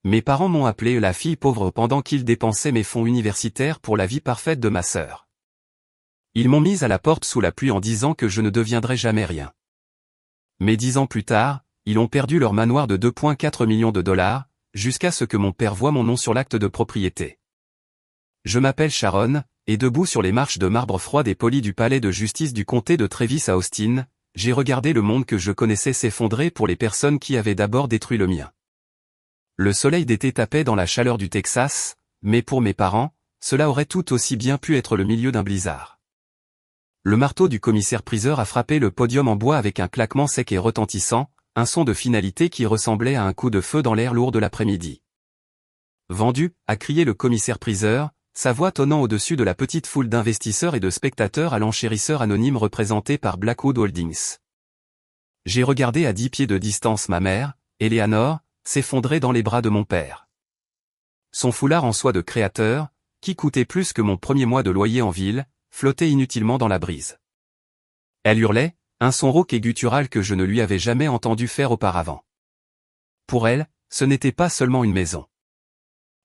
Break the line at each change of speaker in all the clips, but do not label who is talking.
Mes parents m'ont appelé la fille pauvre pendant qu'ils dépensaient mes fonds universitaires pour la vie parfaite de ma sœur. Ils m'ont mise à la porte sous la pluie en disant que je ne deviendrais jamais rien. Mais 10 ans plus tard, ils ont perdu leur manoir de 2,4 millions de dollars, jusqu'à ce que mon père voie mon nom sur l'acte de propriété. Je m'appelle Sharon, et debout sur les marches de marbre froid et poli du palais de justice du comté de Travis à Austin, j'ai regardé le monde que je connaissais s'effondrer pour les personnes qui avaient d'abord détruit le mien. Le soleil d'été tapait dans la chaleur du Texas, mais pour mes parents, cela aurait tout aussi bien pu être le milieu d'un blizzard. Le marteau du commissaire-priseur a frappé le podium en bois avec un claquement sec et retentissant, un son de finalité qui ressemblait à un coup de feu dans l'air lourd de l'après-midi. « Vendu » a crié le commissaire-priseur, sa voix tonnant au-dessus de la petite foule d'investisseurs et de spectateurs à l'enchérisseur anonyme représenté par Blackwood Holdings. J'ai regardé à 10 pieds de distance ma mère, Eleanor, s'effondrer dans les bras de mon père. Son foulard en soie de créateur, qui coûtait plus que mon premier mois de loyer en ville, flottait inutilement dans la brise. Elle hurlait, un son rauque et guttural que je ne lui avais jamais entendu faire auparavant. Pour elle, ce n'était pas seulement une maison.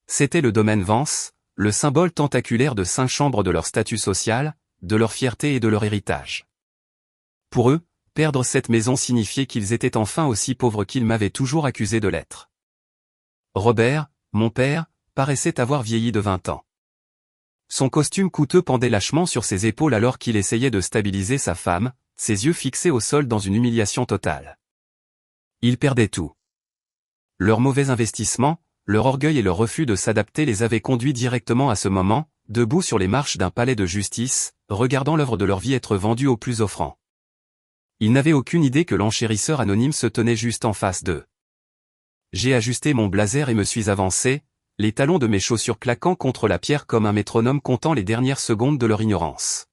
C'était le domaine Vance, le symbole tentaculaire de 5 chambres de leur statut social, de leur fierté et de leur héritage. Pour eux, perdre cette maison signifiait qu'ils étaient enfin aussi pauvres qu'ils m'avaient toujours accusé de l'être. Robert, mon père, paraissait avoir vieilli de 20 ans. Son costume coûteux pendait lâchement sur ses épaules alors qu'il essayait de stabiliser sa femme, ses yeux fixés au sol dans une humiliation totale. Ils perdaient tout. Leur mauvais investissement, leur orgueil et leur refus de s'adapter les avaient conduits directement à ce moment, debout sur les marches d'un palais de justice, regardant l'œuvre de leur vie être vendue au plus offrant. Ils n'avaient aucune idée que l'enchérisseur anonyme se tenait juste en face d'eux. J'ai ajusté mon blazer et me suis avancé, les talons de mes chaussures claquant contre la pierre comme un métronome comptant les dernières secondes de leur ignorance.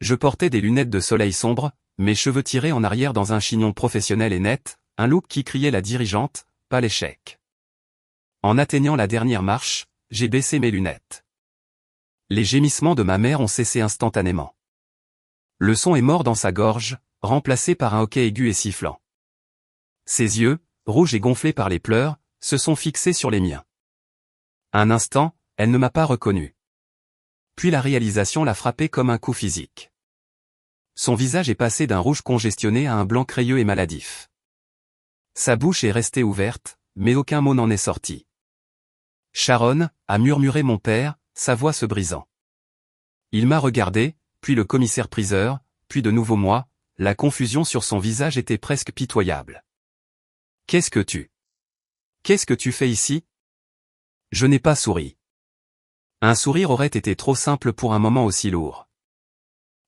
Je portais des lunettes de soleil sombre, mes cheveux tirés en arrière dans un chignon professionnel et net, un look qui criait la dirigeante, pas l'échec. En atteignant la dernière marche, j'ai baissé mes lunettes. Les gémissements de ma mère ont cessé instantanément. Le son est mort dans sa gorge, remplacé par un hoquet aigu et sifflant. Ses yeux, rouges et gonflés par les pleurs, se sont fixés sur les miens. Un instant, elle ne m'a pas reconnu. Puis la réalisation l'a frappé comme un coup physique. Son visage est passé d'un rouge congestionné à un blanc crayeux et maladif. Sa bouche est restée ouverte, mais aucun mot n'en est sorti. « Sharon » a murmuré mon père, sa voix se brisant. Il m'a regardé, puis le commissaire-priseur, puis de nouveau moi, la confusion sur son visage était presque pitoyable. « Qu'est-ce que tu fais ici ?» Je n'ai pas souri. Un sourire aurait été trop simple pour un moment aussi lourd.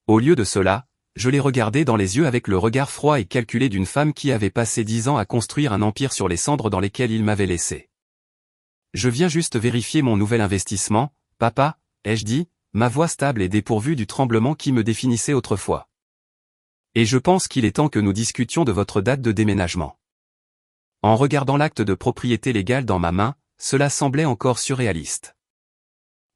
Au lieu de cela, je l'ai regardé dans les yeux avec le regard froid et calculé d'une femme qui avait passé 10 ans à construire un empire sur les cendres dans lesquelles il m'avait laissé. Je viens juste vérifier mon nouvel investissement, papa, ai-je dit, ma voix stable et dépourvue du tremblement qui me définissait autrefois. Et je pense qu'il est temps que nous discutions de votre date de déménagement. En regardant l'acte de propriété légale dans ma main, cela semblait encore surréaliste.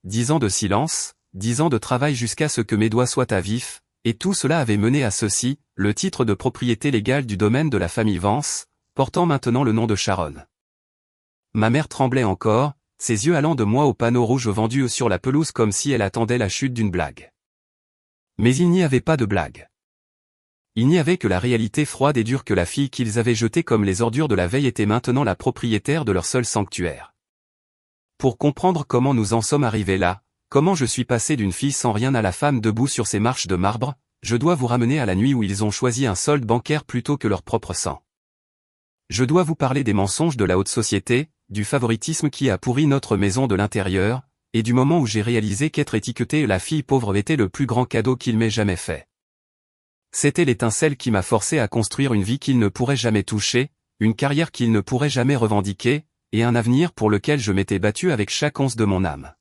10 ans de silence, 10 ans de travail jusqu'à ce que mes doigts soient à vif, et tout cela avait mené à ceci, le titre de propriété légale du domaine de la famille Vance, portant maintenant le nom de Sharon. Ma mère tremblait encore, ses yeux allant de moi au panneau rouge vendu sur la pelouse comme si elle attendait la chute d'une blague. Mais il n'y avait pas de blague. Il n'y avait que la réalité froide et dure que la fille qu'ils avaient jetée comme les ordures de la veille était maintenant la propriétaire de leur seul sanctuaire. Pour comprendre comment nous en sommes arrivés là, comment je suis passé d'une fille sans rien à la femme debout sur ces marches de marbre, je dois vous ramener à la nuit où ils ont choisi un solde bancaire plutôt que leur propre sang. Je dois vous parler des mensonges de la haute société, du favoritisme qui a pourri notre maison de l'intérieur, et du moment où j'ai réalisé qu'être étiquetée la fille pauvre était le plus grand cadeau qu'il m'ait jamais fait. C'était l'étincelle qui m'a forcé à construire une vie qu'il ne pourrait jamais toucher, une carrière qu'il ne pourrait jamais revendiquer, et un avenir pour lequel je m'étais battu avec chaque once de mon âme.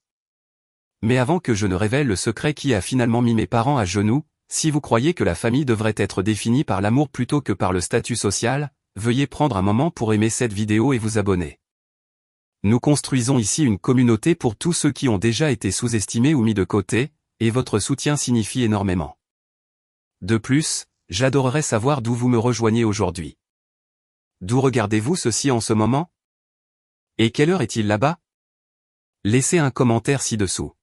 Mais avant que je ne révèle le secret qui a finalement mis mes parents à genoux, si vous croyez que la famille devrait être définie par l'amour plutôt que par le statut social, veuillez prendre un moment pour aimer cette vidéo et vous abonner. Nous construisons ici une communauté pour tous ceux qui ont déjà été sous-estimés ou mis de côté, et votre soutien signifie énormément. De plus, j'adorerais savoir d'où vous me rejoignez aujourd'hui. D'où regardez-vous ceci en ce moment ? Et quelle heure est-il là-bas? Laissez un commentaire ci-dessous.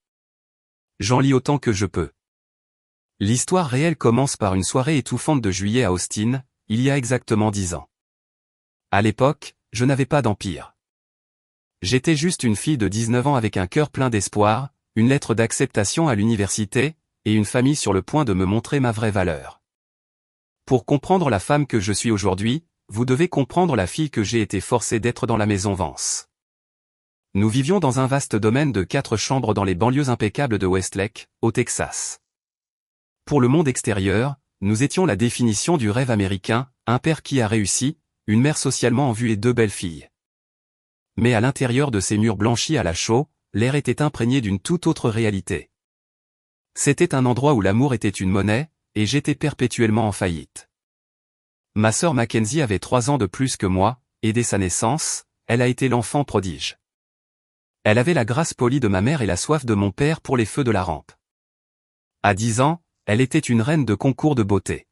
J'en lis autant que je peux. L'histoire réelle commence par une soirée étouffante de juillet à Austin, il y a exactement 10 ans. À l'époque, je n'avais pas d'empire. J'étais juste une fille de 19 ans avec un cœur plein d'espoir, une lettre d'acceptation à l'université, et une famille sur le point de me montrer ma vraie valeur. Pour comprendre la femme que je suis aujourd'hui, vous devez comprendre la fille que j'ai été forcée d'être dans la maison Vance. Nous vivions dans un vaste domaine de 4 chambres dans les banlieues impeccables de Westlake, au Texas. Pour le monde extérieur, nous étions la définition du rêve américain, un père qui a réussi, une mère socialement en vue et 2 belles filles. Mais à l'intérieur de ces murs blanchis à la chaux, l'air était imprégné d'une toute autre réalité. C'était un endroit où l'amour était une monnaie, et j'étais perpétuellement en faillite. Ma sœur Mackenzie avait 3 ans de plus que moi, et dès sa naissance, elle a été l'enfant prodige. Elle avait la grâce polie de ma mère et la soif de mon père pour les feux de la rampe. À 10 ans, elle était une reine de concours de beauté.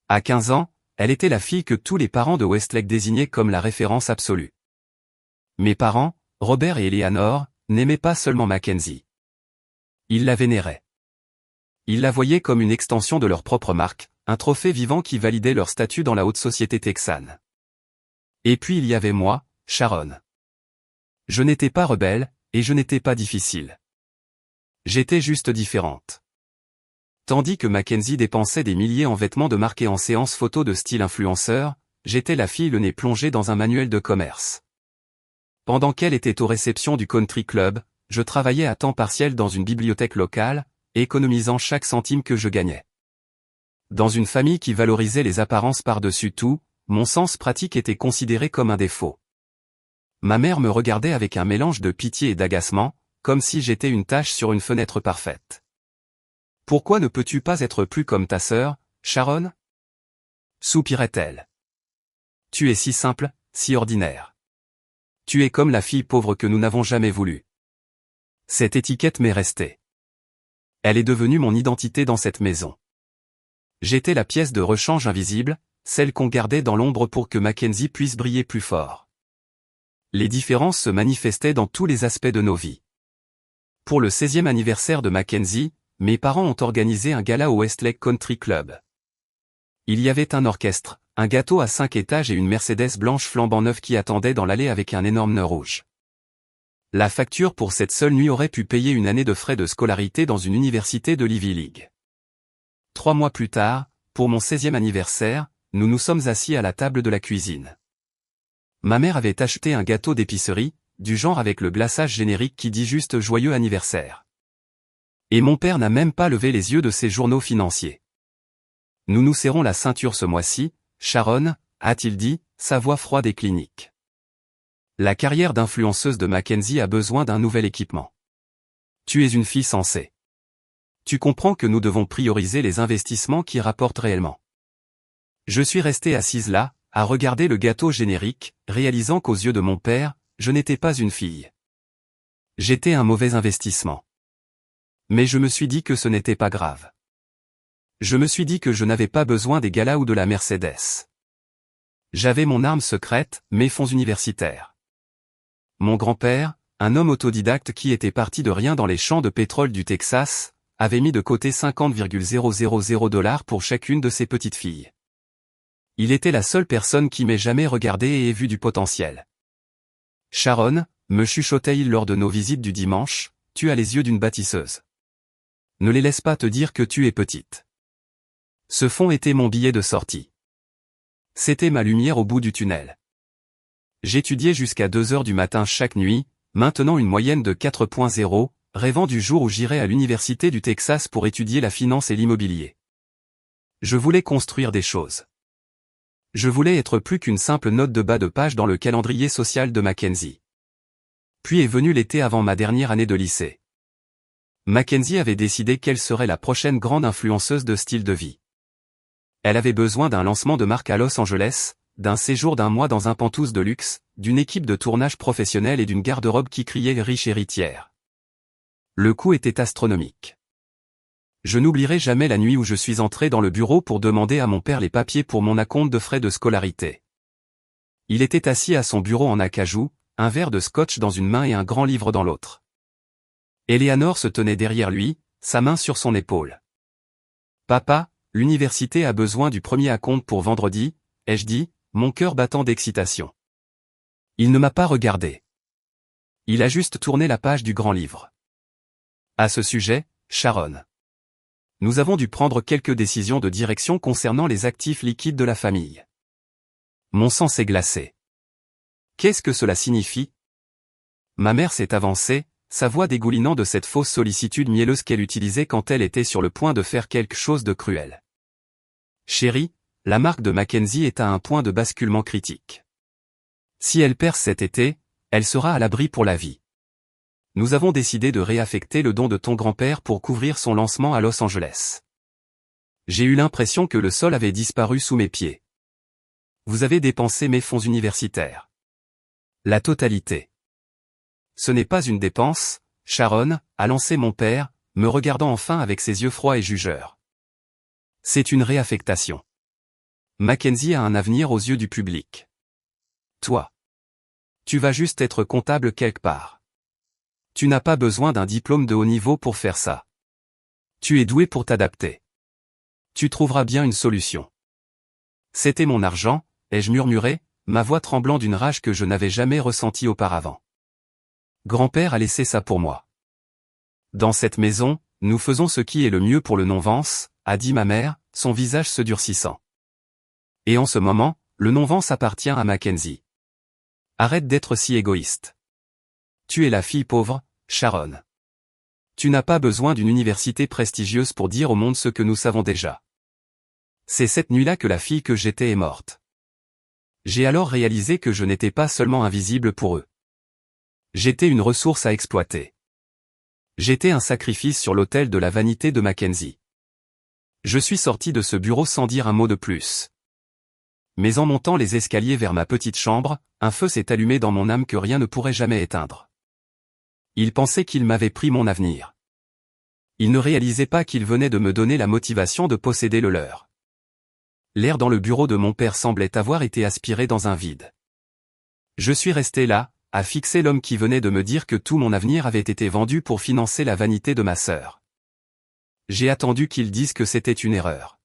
À 15 ans, elle était la fille que tous les parents de Westlake désignaient comme la référence absolue. Mes parents, Robert et Eleanor, n'aimaient pas seulement Mackenzie. Ils la vénéraient. Ils la voyaient comme une extension de leur propre marque, un trophée vivant qui validait leur statut dans la haute société texane. Et puis il y avait moi, Sharon. Je n'étais pas rebelle, et je n'étais pas difficile. J'étais juste différente. Tandis que Mackenzie dépensait des milliers en vêtements de marque et en séances photos de style influenceur, j'étais la fille le nez plongé dans un manuel de commerce. Pendant qu'elle était aux réceptions du country club, je travaillais à temps partiel dans une bibliothèque locale, économisant chaque centime que je gagnais. Dans une famille qui valorisait les apparences par-dessus tout, mon sens pratique était considéré comme un défaut. Ma mère me regardait avec un mélange de pitié et d'agacement, comme si j'étais une tache sur une fenêtre parfaite. « Pourquoi ne peux-tu pas être plus comme ta sœur, Sharon ?» soupirait-elle. « Tu es si simple, si ordinaire. Tu es comme la fille pauvre que nous n'avons jamais voulu. » Cette étiquette m'est restée. Elle est devenue mon identité dans cette maison. J'étais la pièce de rechange invisible, celle qu'on gardait dans l'ombre pour que Mackenzie puisse briller plus fort. Les différences se manifestaient dans tous les aspects de nos vies. Pour le 16e anniversaire de Mackenzie, mes parents ont organisé un gala au Westlake Country Club. Il y avait un orchestre, un gâteau à 5 étages et une Mercedes blanche flambant neuve qui attendait dans l'allée avec un énorme nœud rouge. La facture pour cette seule nuit aurait pu payer une année de frais de scolarité dans une université de l'Ivy League. 3 mois plus tard, pour mon 16e anniversaire, nous nous sommes assis à la table de la cuisine. Ma mère avait acheté un gâteau d'épicerie, du genre avec le glaçage générique qui dit juste « Joyeux anniversaire ». Et mon père n'a même pas levé les yeux de ses journaux financiers. « Nous nous serrons la ceinture ce mois-ci, Sharon », a-t-il dit, sa voix froide et clinique. La carrière d'influenceuse de Mackenzie a besoin d'un nouvel équipement. Tu es une fille sensée. Tu comprends que nous devons prioriser les investissements qui rapportent réellement. Je suis restée assise là, à regarder le gâteau générique, réalisant qu'aux yeux de mon père, je n'étais pas une fille. J'étais un mauvais investissement. Mais je me suis dit que ce n'était pas grave. Je me suis dit que je n'avais pas besoin des galas ou de la Mercedes. J'avais mon arme secrète, mes fonds universitaires. Mon grand-père, un homme autodidacte qui était parti de rien dans les champs de pétrole du Texas, avait mis de côté 50,000 $ pour chacune de ses petites filles. Il était la seule personne qui m'ait jamais regardé et ait vu du potentiel. Sharon, me chuchotait-il lors de nos visites du dimanche, tu as les yeux d'une bâtisseuse. Ne les laisse pas te dire que tu es petite. Ce fond était mon billet de sortie. C'était ma lumière au bout du tunnel. J'étudiais jusqu'à 2 heures du matin chaque nuit, maintenant une moyenne de 4.0, rêvant du jour où j'irais à l'université du Texas pour étudier la finance et l'immobilier. Je voulais construire des choses. Je voulais être plus qu'une simple note de bas de page dans le calendrier social de Mackenzie. Puis est venu l'été avant ma dernière année de lycée. Mackenzie avait décidé qu'elle serait la prochaine grande influenceuse de style de vie. Elle avait besoin d'un lancement de marque à Los Angeles, d'un séjour d'1 mois dans un penthouse de luxe, d'une équipe de tournage professionnelle et d'une garde-robe qui criait riche héritière. Le coût était astronomique. Je n'oublierai jamais la nuit où je suis entré dans le bureau pour demander à mon père les papiers pour mon acompte de frais de scolarité. Il était assis à son bureau en acajou, un verre de scotch dans une main et un grand livre dans l'autre. Eleanor se tenait derrière lui, sa main sur son épaule. « Papa, l'université a besoin du premier acompte pour vendredi, ai-je dit, mon cœur battant d'excitation. Il ne m'a pas regardé. Il a juste tourné la page du grand livre. À ce sujet, Sharon. Nous avons dû prendre quelques décisions de direction concernant les actifs liquides de la famille. Mon sang s'est glacé. Qu'est-ce que cela signifie? Ma mère s'est avancée, sa voix dégoulinant de cette fausse sollicitude mielleuse qu'elle utilisait quand elle était sur le point de faire quelque chose de cruel. Chérie, la marque de Mackenzie est à un point de basculement critique. Si elle perce cet été, elle sera à l'abri pour la vie. Nous avons décidé de réaffecter le don de ton grand-père pour couvrir son lancement à Los Angeles. J'ai eu l'impression que le sol avait disparu sous mes pieds. Vous avez dépensé mes fonds universitaires. La totalité. Ce n'est pas une dépense, Sharon, a lancé mon père, me regardant enfin avec ses yeux froids et jugeurs. C'est une réaffectation. Mackenzie a un avenir aux yeux du public. Toi. Tu vas juste être comptable quelque part. Tu n'as pas besoin d'un diplôme de haut niveau pour faire ça. Tu es doué pour t'adapter. Tu trouveras bien une solution. C'était mon argent, ai-je murmuré, ma voix tremblant d'une rage que je n'avais jamais ressentie auparavant. Grand-père a laissé ça pour moi. Dans cette maison, nous faisons ce qui est le mieux pour le non-Vance, a dit ma mère, son visage se durcissant. Et en ce moment, le non-Vance appartient à Mackenzie. Arrête d'être si égoïste. Tu es la fille pauvre, Sharon. Tu n'as pas besoin d'une université prestigieuse pour dire au monde ce que nous savons déjà. C'est cette nuit-là que la fille que j'étais est morte. J'ai alors réalisé que je n'étais pas seulement invisible pour eux. J'étais une ressource à exploiter. J'étais un sacrifice sur l'autel de la vanité de Mackenzie. Je suis sorti de ce bureau sans dire un mot de plus. Mais en montant les escaliers vers ma petite chambre, un feu s'est allumé dans mon âme que rien ne pourrait jamais éteindre. Il pensait qu'il m'avait pris mon avenir. Il ne réalisait pas qu'il venait de me donner la motivation de posséder le leur. L'air dans le bureau de mon père semblait avoir été aspiré dans un vide. Je suis resté là, à fixer l'homme qui venait de me dire que tout mon avenir avait été vendu pour financer la vanité de ma sœur. J'ai attendu qu'il dise que c'était une erreur.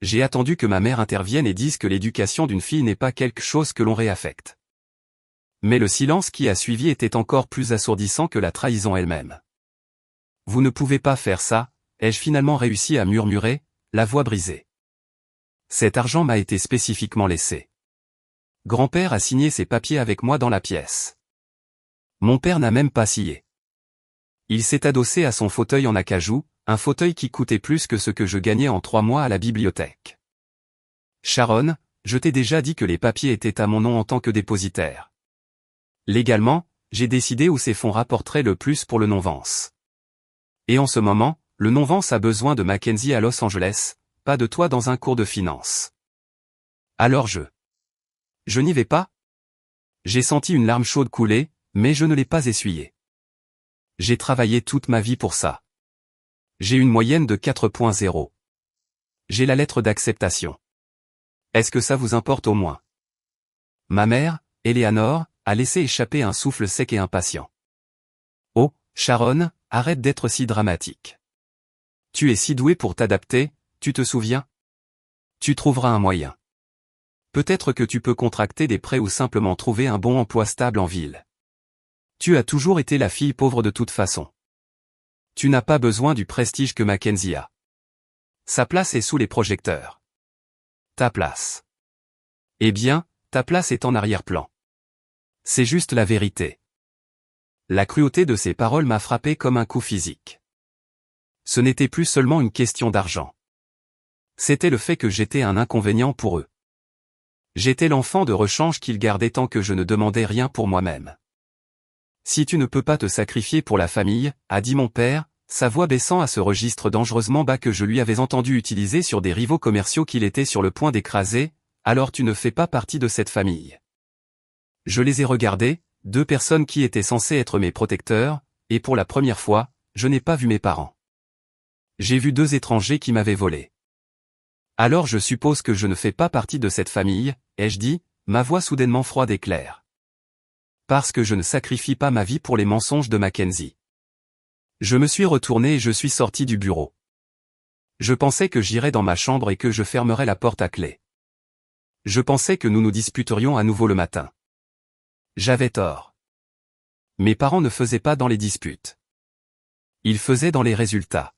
J'ai attendu que ma mère intervienne et dise que l'éducation d'une fille n'est pas quelque chose que l'on réaffecte. Mais le silence qui a suivi était encore plus assourdissant que la trahison elle-même. Vous ne pouvez pas faire ça, ai-je finalement réussi à murmurer, la voix brisée. Cet argent m'a été spécifiquement laissé. Grand-père a signé ses papiers avec moi dans la pièce. Mon père n'a même pas scié. Il s'est adossé à son fauteuil en acajou, un fauteuil qui coûtait plus que ce que je gagnais en 3 mois à la bibliothèque. Sharon, je t'ai déjà dit que les papiers étaient à mon nom en tant que dépositaire. Légalement, j'ai décidé où ces fonds rapporteraient le plus pour le non-Vance. Et en ce moment, le non-Vance a besoin de Mackenzie à Los Angeles, pas de toi dans un cours de finance. Alors je n'y vais pas? J'ai senti une larme chaude couler, mais je ne l'ai pas essuyée. J'ai travaillé toute ma vie pour ça. J'ai une moyenne de 4.0. J'ai la lettre d'acceptation. Est-ce que ça vous importe au moins? Ma mère, Eleanor, a laissé échapper un souffle sec et impatient. Oh, Sharon, arrête d'être si dramatique. Tu es si douée pour t'adapter, tu te souviens? Tu trouveras un moyen. Peut-être que tu peux contracter des prêts ou simplement trouver un bon emploi stable en ville. Tu as toujours été la fille pauvre de toute façon. Tu n'as pas besoin du prestige que Mackenzie a. Sa place est sous les projecteurs. Ta place. Eh bien, ta place est en arrière-plan. C'est juste la vérité. La cruauté de ces paroles m'a frappé comme un coup physique. Ce n'était plus seulement une question d'argent. C'était le fait que j'étais un inconvénient pour eux. J'étais l'enfant de rechange qu'ils gardaient tant que je ne demandais rien pour moi-même. Si tu ne peux pas te sacrifier pour la famille, a dit mon père, sa voix baissant à ce registre dangereusement bas que je lui avais entendu utiliser sur des rivaux commerciaux qu'il était sur le point d'écraser, alors tu ne fais pas partie de cette famille. Je les ai regardés, 2 personnes qui étaient censées être mes protecteurs, et pour la première fois, je n'ai pas vu mes parents. J'ai vu 2 étrangers qui m'avaient volé. Alors je suppose que je ne fais pas partie de cette famille, ai-je dit, ma voix soudainement froide et claire. parce que je ne sacrifie pas ma vie pour les mensonges de Mackenzie. Je me suis retourné et je suis sorti du bureau. Je pensais que j'irais dans ma chambre et que je fermerais la porte à clé. Je pensais que nous nous disputerions à nouveau le matin. J'avais tort. Mes parents ne faisaient pas dans les disputes. Ils faisaient dans les résultats.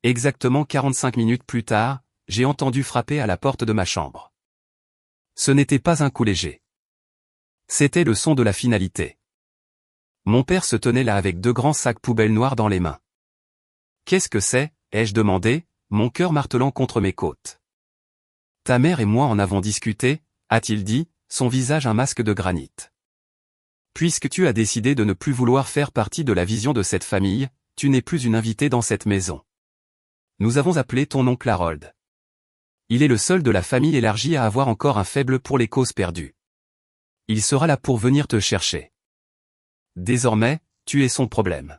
Exactement 45 minutes plus tard, j'ai entendu frapper à la porte de ma chambre. Ce n'était pas un coup léger. C'était le son de la finalité. Mon père se tenait là avec 2 grands sacs poubelles noirs dans les mains. « Qu'est-ce que c'est ?» ai-je demandé, mon cœur martelant contre mes côtes. « Ta mère et moi en avons discuté, » a-t-il dit, son visage un masque de granit. « Puisque tu as décidé de ne plus vouloir faire partie de la vision de cette famille, tu n'es plus une invitée dans cette maison. Nous avons appelé ton oncle Harold. Il est le seul de la famille élargie à avoir encore un faible pour les causes perdues. Il sera là pour venir te chercher. Désormais, tu es son problème.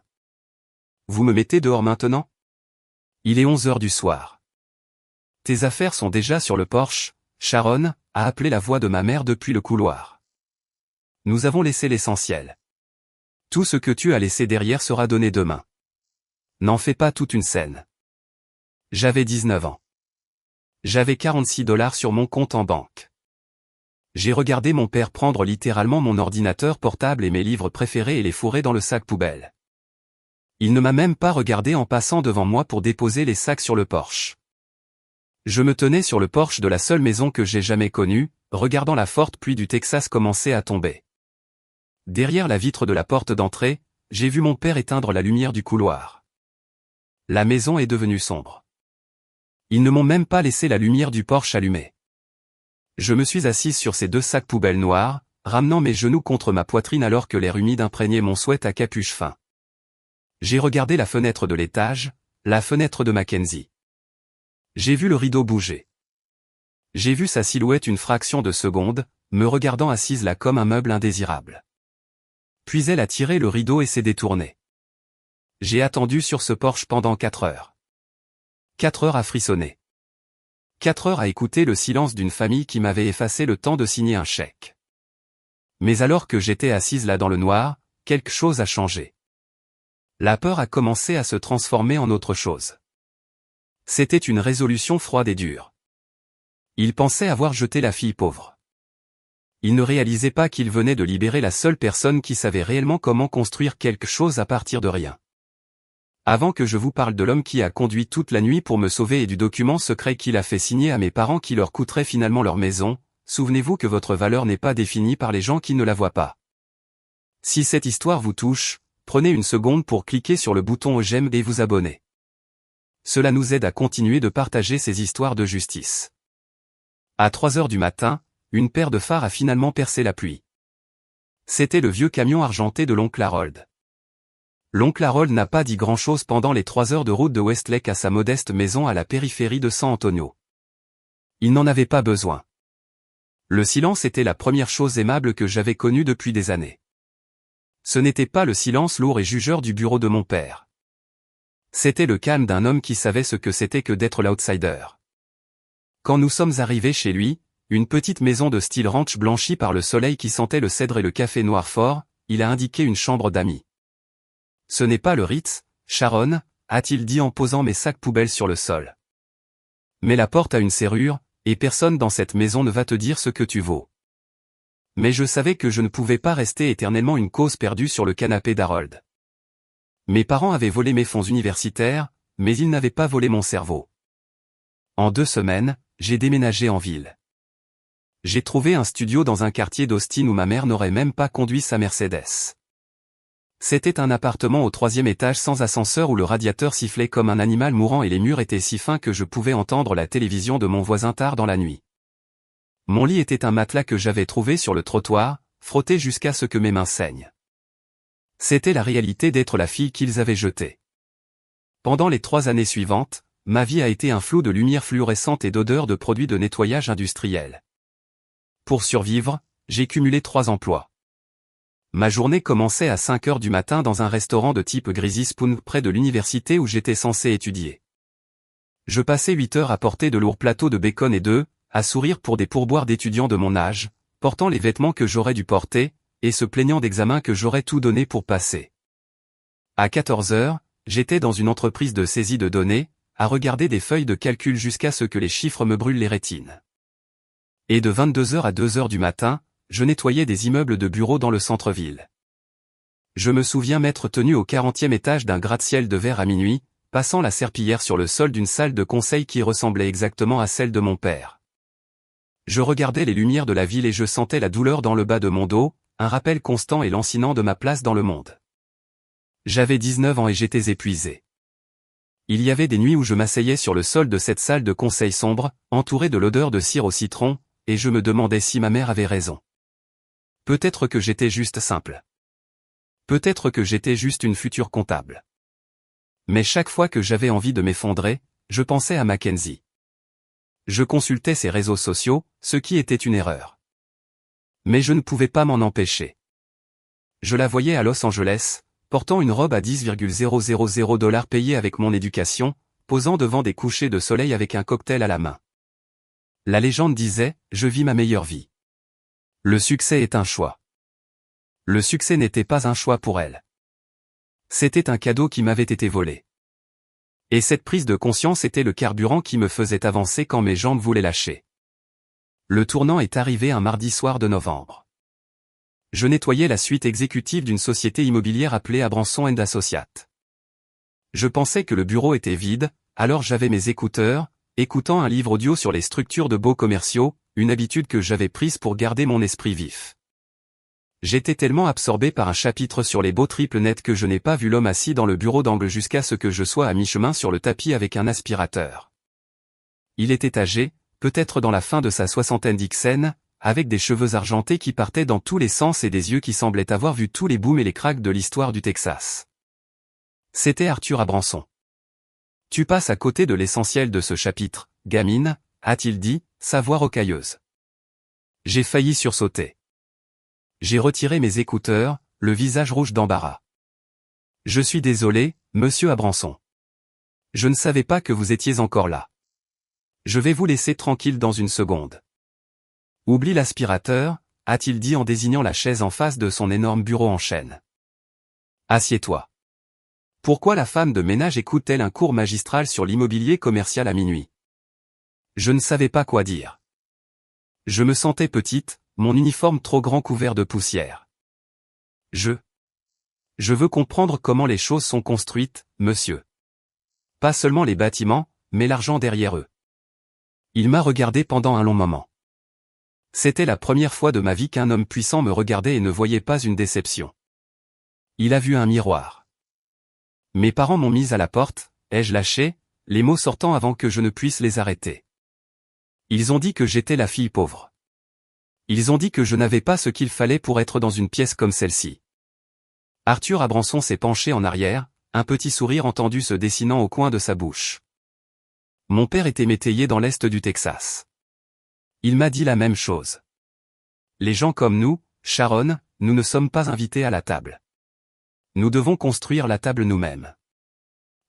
Vous me mettez dehors maintenant ? Il est 11 heures du soir. Tes affaires sont déjà sur le porche, Sharon, a appelé la voix de ma mère depuis le couloir. Nous avons laissé l'essentiel. Tout ce que tu as laissé derrière sera donné demain. N'en fais pas toute une scène. J'avais 19 ans. J'avais $46 sur mon compte en banque. J'ai regardé mon père prendre littéralement mon ordinateur portable et mes livres préférés et les fourrer dans le sac poubelle. Il ne m'a même pas regardé en passant devant moi pour déposer les sacs sur le porche. Je me tenais sur le porche de la seule maison que j'ai jamais connue, regardant la forte pluie du Texas commencer à tomber. Derrière la vitre de la porte d'entrée, j'ai vu mon père éteindre la lumière du couloir. La maison est devenue sombre. Ils ne m'ont même pas laissé la lumière du porche allumée. Je me suis assise sur ces 2 sacs poubelles noirs, ramenant mes genoux contre ma poitrine alors que l'air humide imprégné mon sweat à capuche fin. J'ai regardé la fenêtre de l'étage, la fenêtre de Mackenzie. J'ai vu le rideau bouger. J'ai vu sa silhouette une fraction de seconde, me regardant assise là comme un meuble indésirable. Puis elle a tiré le rideau et s'est détournée. J'ai attendu sur ce porche pendant 4 heures. 4 heures à frissonner. 4 heures à écouter le silence d'une famille qui m'avait effacé le temps de signer un chèque. Mais alors que j'étais assise là dans le noir, quelque chose a changé. La peur a commencé à se transformer en autre chose. C'était une résolution froide et dure. Il pensait avoir jeté la fille pauvre. Il ne réalisait pas qu'il venait de libérer la seule personne qui savait réellement comment construire quelque chose à partir de rien. Avant que je vous parle de l'homme qui a conduit toute la nuit pour me sauver et du document secret qu'il a fait signer à mes parents qui leur coûterait finalement leur maison, souvenez-vous que votre valeur n'est pas définie par les gens qui ne la voient pas. Si cette histoire vous touche, prenez une seconde pour cliquer sur le bouton j'aime et vous abonner. Cela nous aide à continuer de partager ces histoires de justice. À 3 heures du matin, une paire de phares a finalement percé la pluie. C'était le vieux camion argenté de l'oncle Harold. L'oncle Harold n'a pas dit grand-chose pendant les 3 heures de route de Westlake à sa modeste maison à la périphérie de San Antonio. Il n'en avait pas besoin. Le silence était la première chose aimable que j'avais connue depuis des années. Ce n'était pas le silence lourd et jugeur du bureau de mon père. C'était le calme d'un homme qui savait ce que c'était que d'être l'outsider. Quand nous sommes arrivés chez lui, une petite maison de style ranch blanchie par le soleil qui sentait le cèdre et le café noir fort, il a indiqué une chambre d'amis. Ce n'est pas le Ritz, Sharon, a-t-il dit en posant mes sacs poubelles sur le sol. Mais la porte a une serrure, et personne dans cette maison ne va te dire ce que tu vaux. Mais je savais que je ne pouvais pas rester éternellement une cause perdue sur le canapé d'Harold. Mes parents avaient volé mes fonds universitaires, mais ils n'avaient pas volé mon cerveau. En 2 semaines, j'ai déménagé en ville. J'ai trouvé un studio dans un quartier d'Austin où ma mère n'aurait même pas conduit sa Mercedes. C'était un appartement au 3e étage sans ascenseur où le radiateur sifflait comme un animal mourant et les murs étaient si fins que je pouvais entendre la télévision de mon voisin tard dans la nuit. Mon lit était un matelas que j'avais trouvé sur le trottoir, frotté jusqu'à ce que mes mains saignent. C'était la réalité d'être la fille qu'ils avaient jetée. Pendant les 3 années suivantes, ma vie a été un flou de lumière fluorescente et d'odeurs de produits de nettoyage industriel. Pour survivre, j'ai cumulé 3 emplois. Ma journée commençait à 5 heures du matin dans un restaurant de type Greasy Spoon près de l'université où j'étais censé étudier. Je passais 8 heures à porter de lourds plateaux de bacon et d'œufs, à sourire pour des pourboires d'étudiants de mon âge, portant les vêtements que j'aurais dû porter, et se plaignant d'examens que j'aurais tout donné pour passer. À 14 heures, j'étais dans une entreprise de saisie de données, à regarder des feuilles de calcul jusqu'à ce que les chiffres me brûlent les rétines. Et de 22 heures à 2 heures du matin, je nettoyais des immeubles de bureaux dans le centre-ville. Je me souviens m'être tenu au 40e étage d'un gratte-ciel de verre à minuit, passant la serpillière sur le sol d'une salle de conseil qui ressemblait exactement à celle de mon père. Je regardais les lumières de la ville et je sentais la douleur dans le bas de mon dos, un rappel constant et lancinant de ma place dans le monde. J'avais 19 ans et j'étais épuisé. Il y avait des nuits où je m'asseyais sur le sol de cette salle de conseil sombre, entourée de l'odeur de cire au citron, et je me demandais si ma mère avait raison. Peut-être que j'étais juste simple. Peut-être que j'étais juste une future comptable. Mais chaque fois que j'avais envie de m'effondrer, je pensais à Mackenzie. Je consultais ses réseaux sociaux, ce qui était une erreur. Mais je ne pouvais pas m'en empêcher. Je la voyais à Los Angeles, portant une robe à 10,000 $ payée avec mon éducation, posant devant des couchers de soleil avec un cocktail à la main. La légende disait, je vis ma meilleure vie. Le succès est un choix. Le succès n'était pas un choix pour elle. C'était un cadeau qui m'avait été volé. Et cette prise de conscience était le carburant qui me faisait avancer quand mes jambes voulaient lâcher. Le tournant est arrivé un mardi soir de novembre. Je nettoyais la suite exécutive d'une société immobilière appelée Abranson & Associates. Je pensais que le bureau était vide, alors j'avais mes écouteurs, écoutant un livre audio sur les structures de beaux commerciaux, une habitude que j'avais prise pour garder mon esprit vif. J'étais tellement absorbé par un chapitre sur les beaux triples nets que je n'ai pas vu l'homme assis dans le bureau d'angle jusqu'à ce que je sois à mi-chemin sur le tapis avec un aspirateur. Il était âgé, peut-être dans la fin de sa soixantaine d'Ixen, avec des cheveux argentés qui partaient dans tous les sens et des yeux qui semblaient avoir vu tous les booms et les cracks de l'histoire du Texas. C'était Arthur Abranson. « Tu passes à côté de l'essentiel de ce chapitre, gamine », a-t-il dit, sa voix rocailleuse. J'ai failli sursauter. J'ai retiré mes écouteurs, le visage rouge d'embarras. Je suis désolé, monsieur Abranson. Je ne savais pas que vous étiez encore là. Je vais vous laisser tranquille dans une seconde. Oublie l'aspirateur, a-t-il dit en désignant la chaise en face de son énorme bureau en chêne. Assieds-toi. Pourquoi la femme de ménage écoute-t-elle un cours magistral sur l'immobilier commercial à minuit? Je ne savais pas quoi dire. Je me sentais petite, mon uniforme trop grand couvert de poussière. Je veux comprendre comment les choses sont construites, monsieur. Pas seulement les bâtiments, mais l'argent derrière eux. Il m'a regardé pendant un long moment. C'était la première fois de ma vie qu'un homme puissant me regardait et ne voyait pas une déception. Il a vu un miroir. Mes parents m'ont mise à la porte, ai-je lâché, les mots sortant avant que je ne puisse les arrêter. Ils ont dit que j'étais la fille pauvre. Ils ont dit que je n'avais pas ce qu'il fallait pour être dans une pièce comme celle-ci. Arthur Abranson s'est penché en arrière, un petit sourire entendu se dessinant au coin de sa bouche. Mon père était métayer dans l'est du Texas. Il m'a dit la même chose. Les gens comme nous, Sharon, nous ne sommes pas invités à la table. Nous devons construire la table nous-mêmes.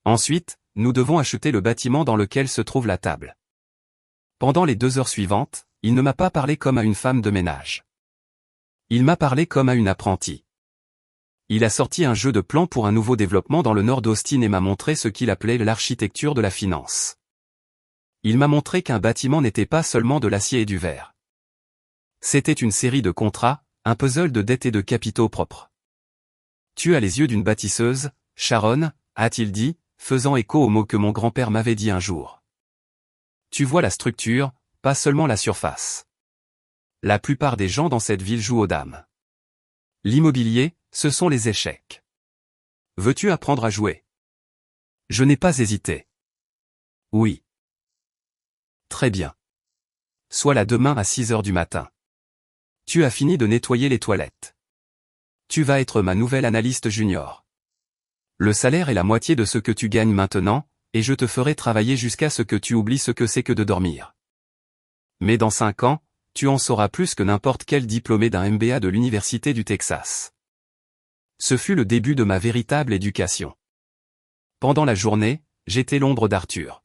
Ensuite, nous devons acheter le bâtiment dans lequel se trouve la table. Pendant les 2 heures suivantes, il ne m'a pas parlé comme à une femme de ménage. Il m'a parlé comme à une apprentie. Il a sorti un jeu de plans pour un nouveau développement dans le nord d'Austin et m'a montré ce qu'il appelait l'architecture de la finance. Il m'a montré qu'un bâtiment n'était pas seulement de l'acier et du verre. C'était une série de contrats, un puzzle de dettes et de capitaux propres. Tu as les yeux d'une bâtisseuse, Sharon, a-t-il dit, faisant écho aux mots que mon grand-père m'avait dit un jour. Tu vois la structure, pas seulement la surface. La plupart des gens dans cette ville jouent aux dames. L'immobilier, ce sont les échecs. Veux-tu apprendre à jouer? Je n'ai pas hésité. Oui. Très bien. Sois là demain à 6 heures du matin. Tu as fini de nettoyer les toilettes. Tu vas être ma nouvelle analyste junior. Le salaire est la moitié de ce que tu gagnes maintenant, et je te ferai travailler jusqu'à ce que tu oublies ce que c'est que de dormir. Mais dans 5 ans, tu en sauras plus que n'importe quel diplômé d'un MBA de l'Université du Texas. Ce fut le début de ma véritable éducation. Pendant la journée, j'étais l'ombre d'Arthur.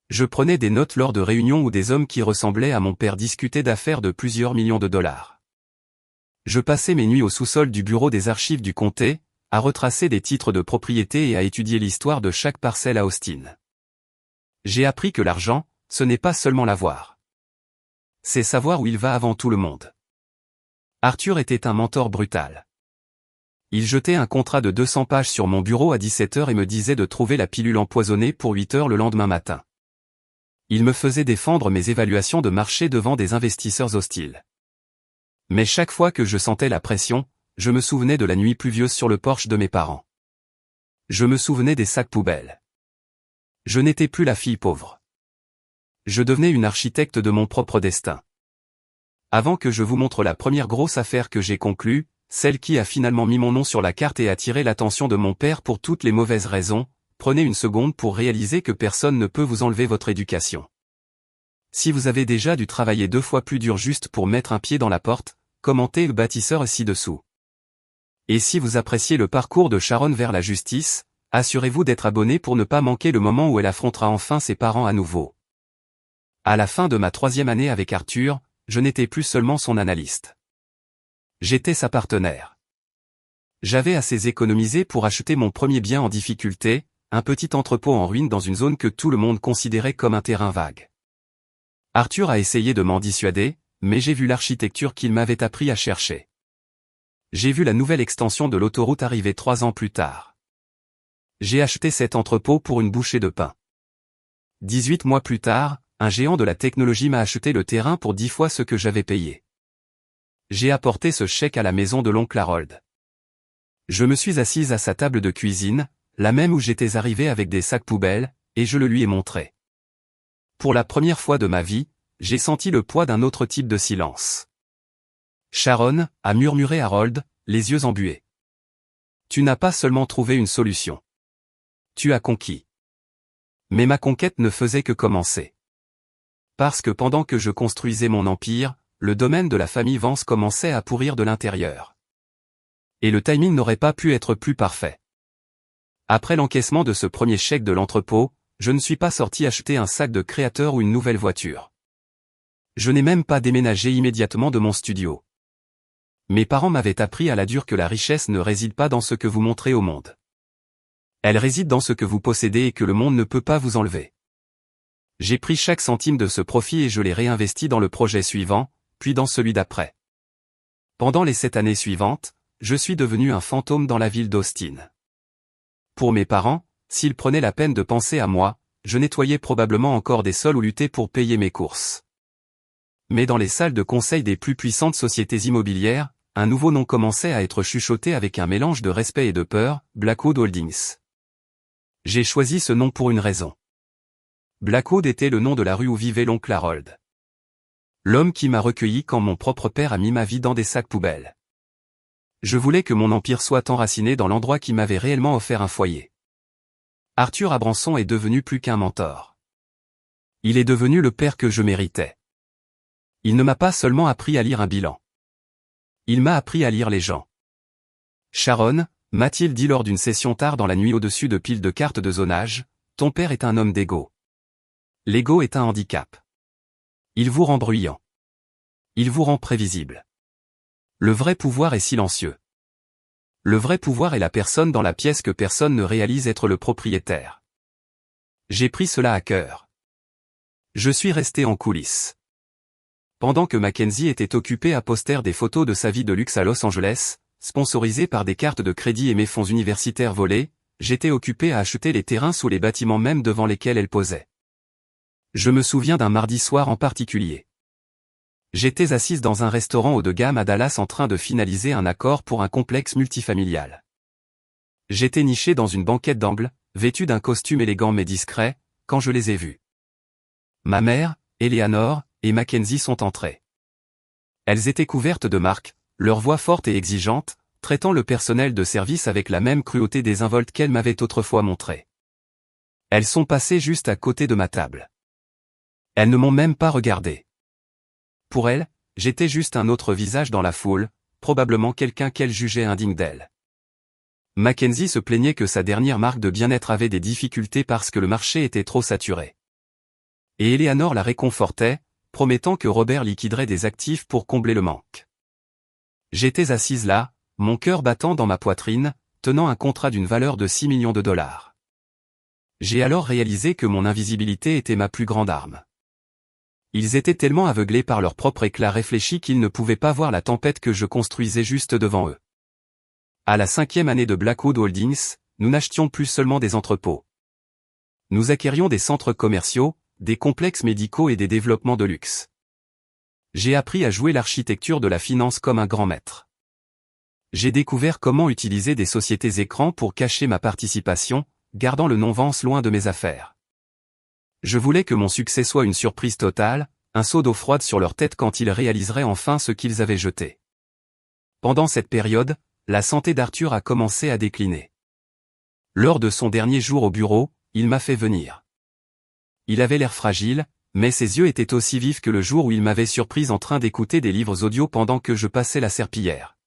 Je prenais des notes lors de réunions où des hommes qui ressemblaient à mon père discutaient d'affaires de plusieurs millions de dollars. Je passais mes nuits au sous-sol du bureau des archives du comté, à retracer des titres de propriété et à étudier l'histoire de chaque parcelle à Austin. J'ai appris que l'argent, ce n'est pas seulement l'avoir. C'est savoir où il va avant tout le monde. Arthur était un mentor brutal. Il jetait un contrat de 200 pages sur mon bureau à 17h et me disait de trouver la pilule empoisonnée pour 8h le lendemain matin. Il me faisait défendre mes évaluations de marché devant des investisseurs hostiles. Mais chaque fois que je sentais la pression, je me souvenais de la nuit pluvieuse sur le porche de mes parents. Je me souvenais des sacs poubelles. Je n'étais plus la fille pauvre. Je devenais une architecte de mon propre destin. Avant que je vous montre la première grosse affaire que j'ai conclue, celle qui a finalement mis mon nom sur la carte et attiré l'attention de mon père pour toutes les mauvaises raisons, prenez une seconde pour réaliser que personne ne peut vous enlever votre éducation. Si vous avez déjà dû travailler 2 fois plus dur juste pour mettre un pied dans la porte, commentez le bâtisseur ci-dessous. Et si vous appréciez le parcours de Sharon vers la justice, assurez-vous d'être abonné pour ne pas manquer le moment où elle affrontera enfin ses parents à nouveau. À la fin de ma 3e année avec Arthur, je n'étais plus seulement son analyste. J'étais sa partenaire. J'avais assez économisé pour acheter mon premier bien en difficulté, un petit entrepôt en ruine dans une zone que tout le monde considérait comme un terrain vague. Arthur a essayé de m'en dissuader, mais j'ai vu l'architecture qu'il m'avait appris à chercher. J'ai vu la nouvelle extension de l'autoroute arriver 3 ans plus tard. J'ai acheté cet entrepôt pour une bouchée de pain. 18 mois plus tard, un géant de la technologie m'a acheté le terrain pour 10 fois ce que j'avais payé. J'ai apporté ce chèque à la maison de l'oncle Harold. Je me suis assise à sa table de cuisine, la même où j'étais arrivé avec des sacs poubelles, et je le lui ai montré. Pour la première fois de ma vie, j'ai senti le poids d'un autre type de silence. Sharon, a murmuré Harold, les yeux embués. Tu n'as pas seulement trouvé une solution. Tu as conquis. Mais ma conquête ne faisait que commencer. Parce que pendant que je construisais mon empire, le domaine de la famille Vance commençait à pourrir de l'intérieur. Et le timing n'aurait pas pu être plus parfait. Après l'encaissement de ce premier chèque de l'entrepôt, je ne suis pas sorti acheter un sac de créateur ou une nouvelle voiture. Je n'ai même pas déménagé immédiatement de mon studio. Mes parents m'avaient appris à la dure que la richesse ne réside pas dans ce que vous montrez au monde. Elle réside dans ce que vous possédez et que le monde ne peut pas vous enlever. J'ai pris chaque centime de ce profit et je l'ai réinvesti dans le projet suivant, puis dans celui d'après. Pendant les 7 années suivantes, je suis devenu un fantôme dans la ville d'Austin. Pour mes parents, s'ils prenaient la peine de penser à moi, je nettoyais probablement encore des sols ou luttais pour payer mes courses. Mais dans les salles de conseil des plus puissantes sociétés immobilières, un nouveau nom commençait à être chuchoté avec un mélange de respect et de peur, Blackwood Holdings. J'ai choisi ce nom pour une raison. Blackwood était le nom de la rue où vivait l'oncle Harold. L'homme qui m'a recueilli quand mon propre père a mis ma vie dans des sacs poubelles. Je voulais que mon empire soit enraciné dans l'endroit qui m'avait réellement offert un foyer. Arthur Abranson est devenu plus qu'un mentor. Il est devenu le père que je méritais. Il ne m'a pas seulement appris à lire un bilan. Il m'a appris à lire les gens. Sharon, m'a-t-il dit lors d'une session tard dans la nuit au-dessus de piles de cartes de zonage, ton père est un homme d'ego. L'ego est un handicap. Il vous rend bruyant. Il vous rend prévisible. Le vrai pouvoir est silencieux. Le vrai pouvoir est la personne dans la pièce que personne ne réalise être le propriétaire. J'ai pris cela à cœur. Je suis resté en coulisses. Pendant que Mackenzie était occupé à poster des photos de sa vie de luxe à Los Angeles, sponsorisées par des cartes de crédit et mes fonds universitaires volés, j'étais occupé à acheter les terrains sous les bâtiments même devant lesquels elle posait. Je me souviens d'un mardi soir en particulier. J'étais assise dans un restaurant haut de gamme à Dallas en train de finaliser un accord pour un complexe multifamilial. J'étais niché dans une banquette d'angle, vêtu d'un costume élégant mais discret, quand je les ai vus. Ma mère, Eleanor, et Mackenzie sont entrées. Elles étaient couvertes de marques, leur voix forte et exigeante, traitant le personnel de service avec la même cruauté désinvolte qu'elles m'avaient autrefois montrée. Elles sont passées juste à côté de ma table. Elles ne m'ont même pas regardé. Pour elles, j'étais juste un autre visage dans la foule, probablement quelqu'un qu'elles jugeaient indigne d'elle. Mackenzie se plaignait que sa dernière marque de bien-être avait des difficultés parce que le marché était trop saturé. Et Eleanor la réconfortait, promettant que Robert liquiderait des actifs pour combler le manque. J'étais assise là, mon cœur battant dans ma poitrine, tenant un contrat d'une valeur de 6 millions de dollars. J'ai alors réalisé que mon invisibilité était ma plus grande arme. Ils étaient tellement aveuglés par leur propre éclat réfléchi qu'ils ne pouvaient pas voir la tempête que je construisais juste devant eux. À la 5e année de Blackwood Holdings, nous n'achetions plus seulement des entrepôts. Nous acquérions des centres commerciaux, des complexes médicaux et des développements de luxe. J'ai appris à jouer l'architecture de la finance comme un grand maître. J'ai découvert comment utiliser des sociétés écrans pour cacher ma participation, gardant le nom Vance loin de mes affaires. Je voulais que mon succès soit une surprise totale, un seau d'eau froide sur leur tête quand ils réaliseraient enfin ce qu'ils avaient jeté. Pendant cette période, la santé d'Arthur a commencé à décliner. Lors de son dernier jour au bureau, il m'a fait venir. Il avait l'air fragile, mais ses yeux étaient aussi vifs que le jour où il m'avait surprise en train d'écouter des livres audio pendant que je passais la serpillière.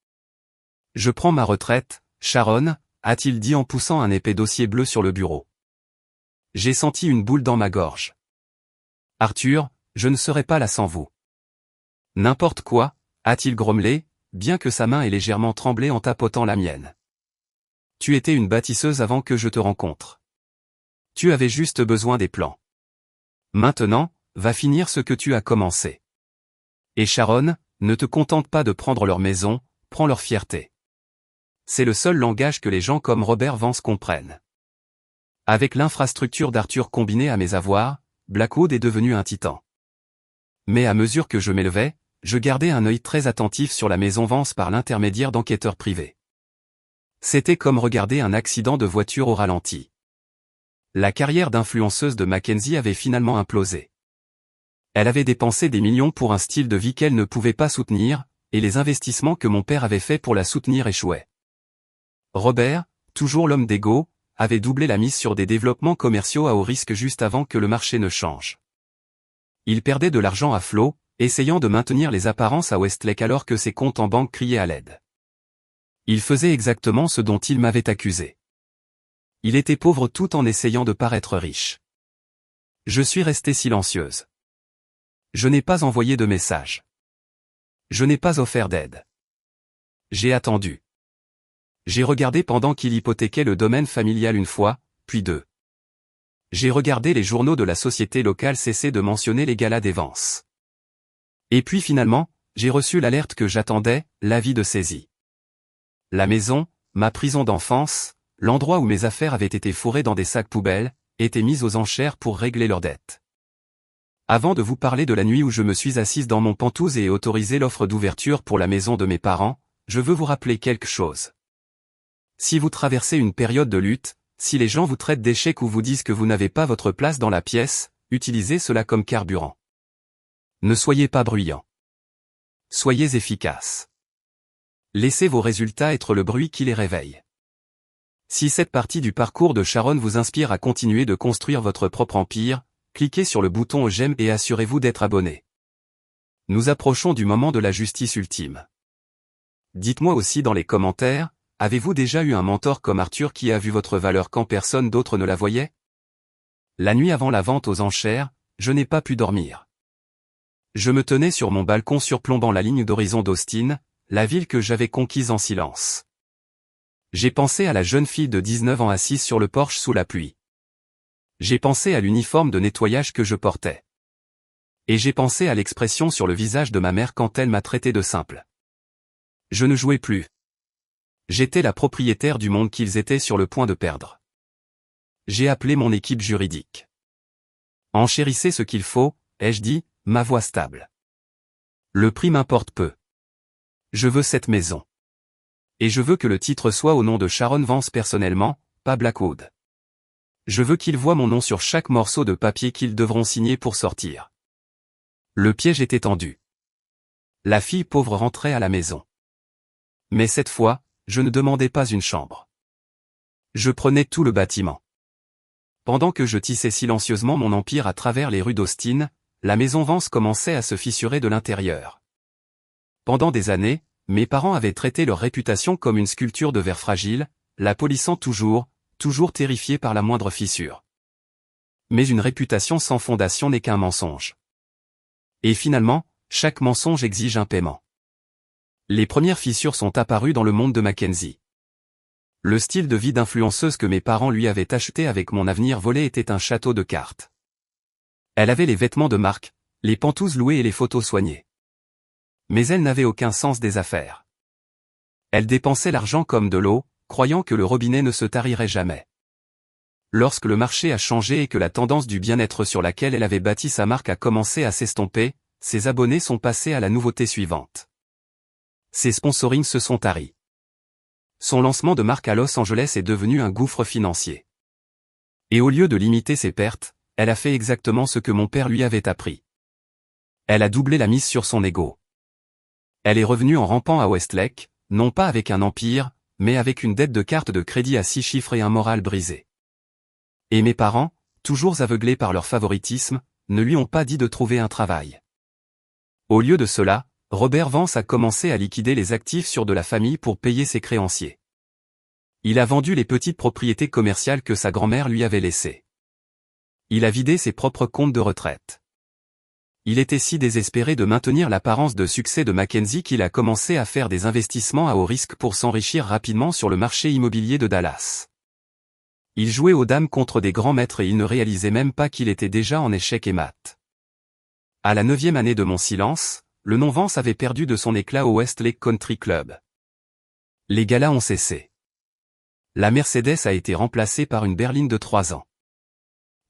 « Je prends ma retraite, Sharon », a-t-il dit en poussant un épais dossier bleu sur le bureau. J'ai senti une boule dans ma gorge. « Arthur, je ne serai pas là sans vous. »« N'importe quoi », a-t-il grommelé, bien que sa main ait légèrement tremblé en tapotant la mienne. « Tu étais une bâtisseuse avant que je te rencontre. Tu avais juste besoin des plans. Maintenant, va finir ce que tu as commencé. Et Sharon, ne te contente pas de prendre leur maison, prends leur fierté. C'est le seul langage que les gens comme Robert Vance comprennent. » Avec l'infrastructure d'Arthur combinée à mes avoirs, Blackwood est devenu un titan. Mais à mesure que je m'élevais, je gardais un œil très attentif sur la maison Vance par l'intermédiaire d'enquêteurs privés. C'était comme regarder un accident de voiture au ralenti. La carrière d'influenceuse de Mackenzie avait finalement implosé. Elle avait dépensé des millions pour un style de vie qu'elle ne pouvait pas soutenir, et les investissements que mon père avait faits pour la soutenir échouaient. Robert, toujours l'homme d'ego, avait doublé la mise sur des développements commerciaux à haut risque juste avant que le marché ne change. Il perdait de l'argent à flot, essayant de maintenir les apparences à Westlake alors que ses comptes en banque criaient à l'aide. Il faisait exactement ce dont il m'avait accusé. Il était pauvre tout en essayant de paraître riche. Je suis restée silencieuse. Je n'ai pas envoyé de message. Je n'ai pas offert d'aide. J'ai attendu. J'ai regardé pendant qu'il hypothéquait le domaine familial une fois, puis deux. J'ai regardé les journaux de la société locale cesser de mentionner les galas des Vance. Et puis finalement, j'ai reçu l'alerte que j'attendais, l'avis de saisie. La maison, ma prison d'enfance, l'endroit où mes affaires avaient été fourrées dans des sacs poubelles, étaient mises aux enchères pour régler leurs dettes. Avant de vous parler de la nuit où je me suis assise dans mon pentouse et autorisé l'offre d'ouverture pour la maison de mes parents, je veux vous rappeler quelque chose. Si vous traversez une période de lutte, si les gens vous traitent d'échec ou vous disent que vous n'avez pas votre place dans la pièce, utilisez cela comme carburant. Ne soyez pas bruyant. Soyez efficace. Laissez vos résultats être le bruit qui les réveille. Si cette partie du parcours de Sharon vous inspire à continuer de construire votre propre empire, cliquez sur le bouton j'aime et assurez-vous d'être abonné. Nous approchons du moment de la justice ultime. Dites-moi aussi dans les commentaires, avez-vous déjà eu un mentor comme Arthur qui a vu votre valeur quand personne d'autre ne la voyait? La nuit avant la vente aux enchères, je n'ai pas pu dormir. Je me tenais sur mon balcon surplombant la ligne d'horizon d'Austin, la ville que j'avais conquise en silence. J'ai pensé à la jeune fille de 19 ans assise sur le porche sous la pluie. J'ai pensé à l'uniforme de nettoyage que je portais. Et j'ai pensé à l'expression sur le visage de ma mère quand elle m'a traité de simple. Je ne jouais plus. J'étais la propriétaire du monde qu'ils étaient sur le point de perdre. J'ai appelé mon équipe juridique. Enchérissez ce qu'il faut, ai-je dit, ma voix stable. Le prix m'importe peu. Je veux cette maison. Et je veux que le titre soit au nom de Sharon Vance personnellement, pas Blackwood. Je veux qu'ils voient mon nom sur chaque morceau de papier qu'ils devront signer pour sortir. Le piège était tendu. La fille pauvre rentrait à la maison. Mais cette fois, je ne demandais pas une chambre. Je prenais tout le bâtiment. Pendant que je tissais silencieusement mon empire à travers les rues d'Austin, la maison Vance commençait à se fissurer de l'intérieur. Pendant des années, mes parents avaient traité leur réputation comme une sculpture de verre fragile, la polissant toujours terrifiés par la moindre fissure. Mais une réputation sans fondation n'est qu'un mensonge. Et finalement, chaque mensonge exige un paiement. Les premières fissures sont apparues dans le monde de Mackenzie. Le style de vie d'influenceuse que mes parents lui avaient acheté avec mon avenir volé était un château de cartes. Elle avait les vêtements de marque, les pantoufles louées et les photos soignées. Mais elle n'avait aucun sens des affaires. Elle dépensait l'argent comme de l'eau, croyant que le robinet ne se tarirait jamais. Lorsque le marché a changé et que la tendance du bien-être sur laquelle elle avait bâti sa marque a commencé à s'estomper, ses abonnés sont passés à la nouveauté suivante. Ses sponsorings se sont taris. Son lancement de marque à Los Angeles est devenu un gouffre financier. Et au lieu de limiter ses pertes, elle a fait exactement ce que mon père lui avait appris. Elle a doublé la mise sur son ego. Elle est revenue en rampant à Westlake, non pas avec un empire, mais avec une dette de carte de crédit à 6 chiffres et un moral brisé. Et mes parents, toujours aveuglés par leur favoritisme, ne lui ont pas dit de trouver un travail. Au lieu de cela, Robert Vance a commencé à liquider les actifs sur de la famille pour payer ses créanciers. Il a vendu les petites propriétés commerciales que sa grand-mère lui avait laissées. Il a vidé ses propres comptes de retraite. Il était si désespéré de maintenir l'apparence de succès de Mackenzie qu'il a commencé à faire des investissements à haut risque pour s'enrichir rapidement sur le marché immobilier de Dallas. Il jouait aux dames contre des grands maîtres et il ne réalisait même pas qu'il était déjà en échec et mat. À la 9e année de mon silence, le nom Vance avait perdu de son éclat au Westlake Country Club. Les galas ont cessé. La Mercedes a été remplacée par une berline de 3 ans.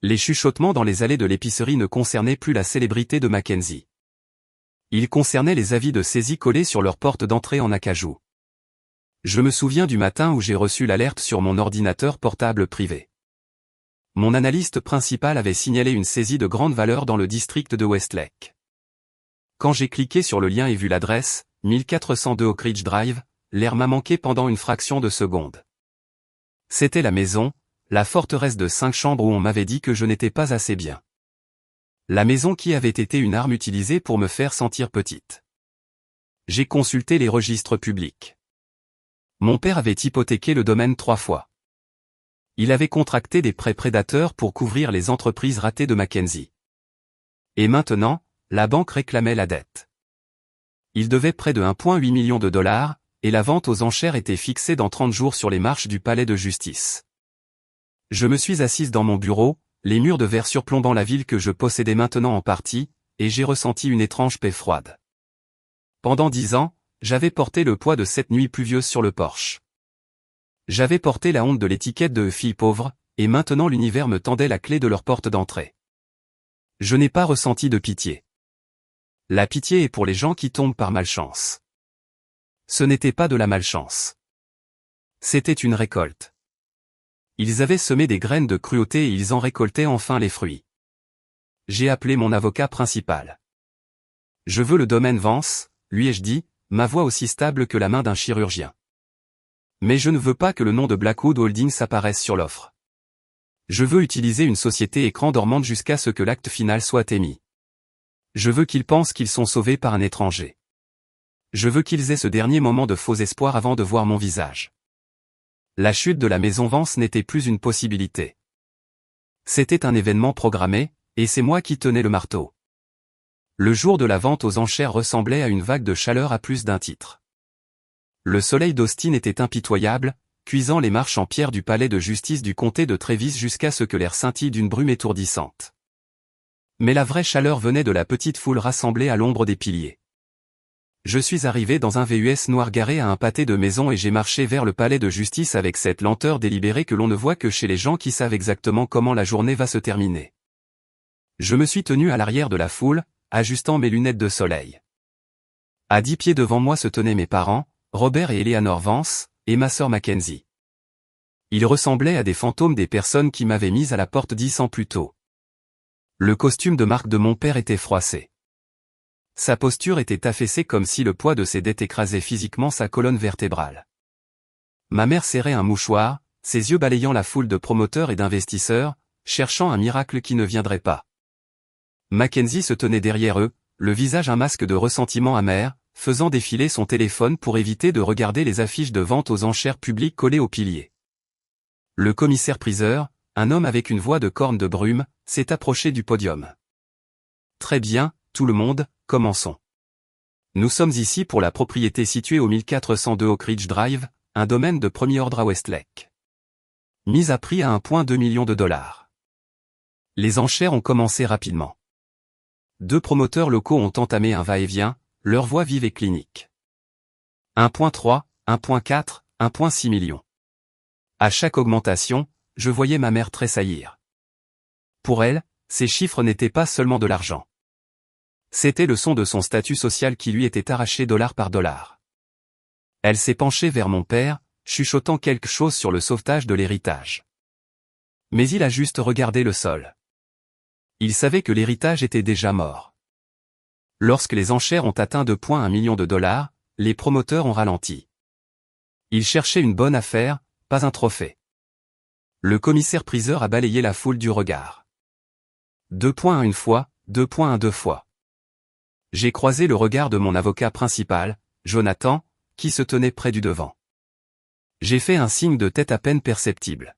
Les chuchotements dans les allées de l'épicerie ne concernaient plus la célébrité de Mackenzie. Ils concernaient les avis de saisie collés sur leur porte d'entrée en acajou. Je me souviens du matin où j'ai reçu l'alerte sur mon ordinateur portable privé. Mon analyste principal avait signalé une saisie de grande valeur dans le district de Westlake. Quand j'ai cliqué sur le lien et vu l'adresse, 1402 Oak Ridge Drive, l'air m'a manqué pendant une fraction de seconde. C'était la maison, la forteresse de 5 chambres où on m'avait dit que je n'étais pas assez bien. La maison qui avait été une arme utilisée pour me faire sentir petite. J'ai consulté les registres publics. Mon père avait hypothéqué le domaine 3 fois. Il avait contracté des prêts prédateurs pour couvrir les entreprises ratées de Mackenzie. Et maintenant, la banque réclamait la dette. Il devait près de 1,8 million de dollars, et la vente aux enchères était fixée dans 30 jours sur les marches du palais de justice. Je me suis assise dans mon bureau, les murs de verre surplombant la ville que je possédais maintenant en partie, et j'ai ressenti une étrange paix froide. Pendant 10 ans, j'avais porté le poids de cette nuit pluvieuse sur le porche. J'avais porté la honte de l'étiquette de fille pauvre, et maintenant l'univers me tendait la clé de leur porte d'entrée. Je n'ai pas ressenti de pitié. La pitié est pour les gens qui tombent par malchance. Ce n'était pas de la malchance. C'était une récolte. Ils avaient semé des graines de cruauté et ils en récoltaient enfin les fruits. J'ai appelé mon avocat principal. Je veux le domaine Vance, lui ai-je dit, ma voix aussi stable que la main d'un chirurgien. Mais je ne veux pas que le nom de Blackwood Holdings apparaisse sur l'offre. Je veux utiliser une société écran dormante jusqu'à ce que l'acte final soit émis. Je veux qu'ils pensent qu'ils sont sauvés par un étranger. Je veux qu'ils aient ce dernier moment de faux espoir avant de voir mon visage. La chute de la maison Vance n'était plus une possibilité. C'était un événement programmé, et c'est moi qui tenais le marteau. Le jour de la vente aux enchères ressemblait à une vague de chaleur à plus d'un titre. Le soleil d'Austin était impitoyable, cuisant les marches en pierre du palais de justice du comté de Travis jusqu'à ce que l'air scintille d'une brume étourdissante. Mais la vraie chaleur venait de la petite foule rassemblée à l'ombre des piliers. Je suis arrivé dans un VUS noir garé à un pâté de maison et j'ai marché vers le palais de justice avec cette lenteur délibérée que l'on ne voit que chez les gens qui savent exactement comment la journée va se terminer. Je me suis tenu à l'arrière de la foule, ajustant mes lunettes de soleil. À 10 pieds devant moi se tenaient mes parents, Robert et Eleanor Vance, et ma sœur Mackenzie. Ils ressemblaient à des fantômes des personnes qui m'avaient mis à la porte 10 ans plus tôt. Le costume de marque de mon père était froissé. Sa posture était affaissée comme si le poids de ses dettes écrasait physiquement sa colonne vertébrale. Ma mère serrait un mouchoir, ses yeux balayant la foule de promoteurs et d'investisseurs, cherchant un miracle qui ne viendrait pas. Mackenzie se tenait derrière eux, le visage un masque de ressentiment amer, faisant défiler son téléphone pour éviter de regarder les affiches de vente aux enchères publiques collées aux piliers. Le commissaire-priseur, un homme avec une voix de corne de brume, s'est approché du podium. Très bien, tout le monde, commençons. Nous sommes ici pour la propriété située au 1402 Oak Ridge Drive, un domaine de premier ordre à Westlake. Mise à prix à 1,2 million de dollars. Les enchères ont commencé rapidement. 2 promoteurs locaux ont entamé un va-et-vient, leur voix vive et clinique. 1,3, 1,4, 1,6 millions. À chaque augmentation, je voyais ma mère tressaillir. Pour elle, ces chiffres n'étaient pas seulement de l'argent. C'était le son de son statut social qui lui était arraché dollar par dollar. Elle s'est penchée vers mon père, chuchotant quelque chose sur le sauvetage de l'héritage. Mais il a juste regardé le sol. Il savait que l'héritage était déjà mort. Lorsque les enchères ont atteint 2,1 millions de dollars, les promoteurs ont ralenti. Ils cherchaient une bonne affaire, pas un trophée. Le commissaire-priseur a balayé la foule du regard. 2,1 une fois, 2,1 deux fois. J'ai croisé le regard de mon avocat principal, Jonathan, qui se tenait près du devant. J'ai fait un signe de tête à peine perceptible.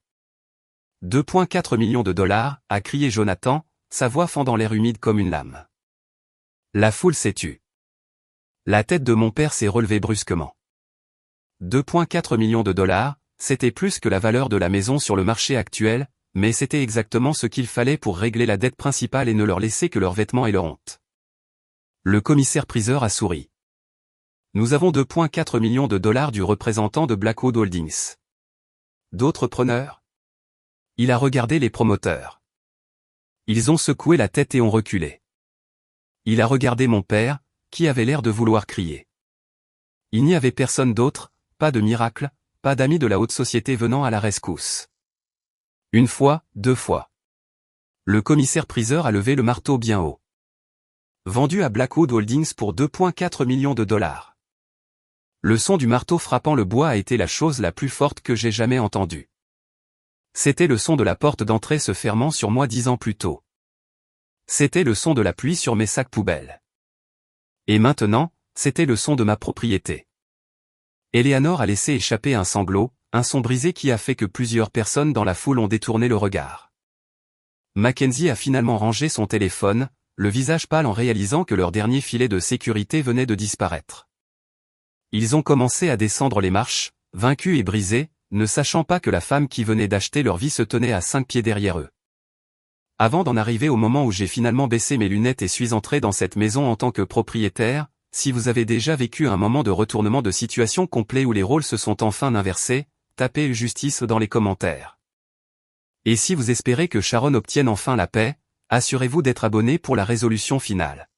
2,4 millions de dollars, a crié Jonathan, sa voix fendant l'air humide comme une lame. La foule s'est tue. La tête de mon père s'est relevée brusquement. 2,4 millions de dollars, c'était plus que la valeur de la maison sur le marché actuel, mais c'était exactement ce qu'il fallait pour régler la dette principale et ne leur laisser que leurs vêtements et leur honte. Le commissaire-priseur a souri. Nous avons 2,4 millions de dollars du représentant de Blackwood Holdings. D'autres preneurs? Il a regardé les promoteurs. Ils ont secoué la tête et ont reculé. Il a regardé mon père, qui avait l'air de vouloir crier. Il n'y avait personne d'autre, pas de miracle, pas d'amis de la haute société venant à la rescousse. Une fois, 2 fois. Le commissaire-priseur a levé le marteau bien haut. Vendu à Blackwood Holdings pour 2,4 millions de dollars. Le son du marteau frappant le bois a été la chose la plus forte que j'ai jamais entendue. C'était le son de la porte d'entrée se fermant sur moi 10 ans plus tôt. C'était le son de la pluie sur mes sacs poubelles. Et maintenant, c'était le son de ma propriété. Eleanor a laissé échapper un sanglot, un son brisé qui a fait que plusieurs personnes dans la foule ont détourné le regard. Mackenzie a finalement rangé son téléphone, le visage pâle en réalisant que leur dernier filet de sécurité venait de disparaître. Ils ont commencé à descendre les marches, vaincus et brisés, ne sachant pas que la femme qui venait d'acheter leur vie se tenait à 5 pieds derrière eux. Avant d'en arriver au moment où j'ai finalement baissé mes lunettes et suis entré dans cette maison en tant que propriétaire, si vous avez déjà vécu un moment de retournement de situation complet où les rôles se sont enfin inversés, tapez justice dans les commentaires. Et si vous espérez que Sharon obtienne enfin la paix, assurez-vous d'être abonné pour la résolution finale.